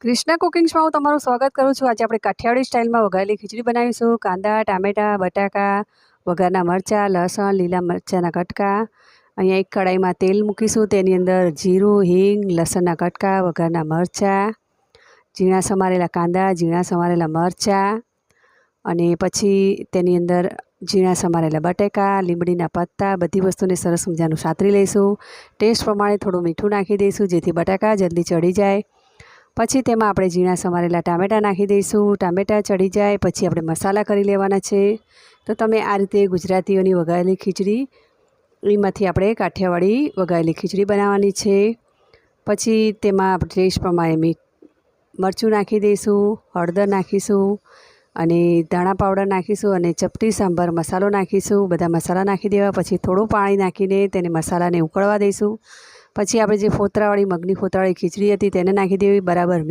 કૃષ્ણા કુકિંગ્સમાં હું તમારું સ્વાગત કરું છું। આજે આપણે કાઠિયાવાડી સ્ટાઇલમાં વઘારેલી ખીચડી બનાવીશું। કાંદા, ટામેટાં, બટાકા, વઘારના મરચાં, લસણ, લીલા મરચાંના કટકા। અહીંયા એક કડાઈમાં તેલ મૂકીશું, તેની અંદર જીરું, હિંગ, લસણના કટકા, વઘારના મરચાં, ઝીણા સમારેલા કાંદા, ઝીણા સમારેલા મરચાં અને પછી તેની અંદર ઝીણા સમારેલા બટાકા, લીમડીના પત્તા, બધી વસ્તુને સરસ મજાનું સાતરી લઈશું। ટેસ્ટ પ્રમાણે થોડું મીઠું નાખી દઈશું જેથી બટાકા જલ્દી ચડી જાય। પછી તેમાં આપણે ઝીણા સમારેલા ટામેટાં નાખી દઈશું। ટામેટાં ચડી જાય પછી આપણે મસાલા કરી લેવાના છે। તો તમે આ રીતે ગુજરાતીઓની વઘારેલી ખીચડી એમાંથી આપણે કાઠિયાવાડી વઘારેલી ખીચડી બનાવવાની છે। પછી તેમાં આપણે ટેસ્ટ પ્રમાણે મરચું નાખી દઈશું, હળદર નાખીશું અને ધાણા પાવડર નાખીશું અને ચપટી સાંભાર મસાલો નાખીશું। બધા મસાલા નાખી દેવા પછી થોડું પાણી નાખીને તેને મસાલાને ઉકળવા દઈશું। પછી આપણે જે ફોતરાવાળી મગની ફોતરાવાળી ખીચડી હતી તેને નાખી દેવી, બરાબર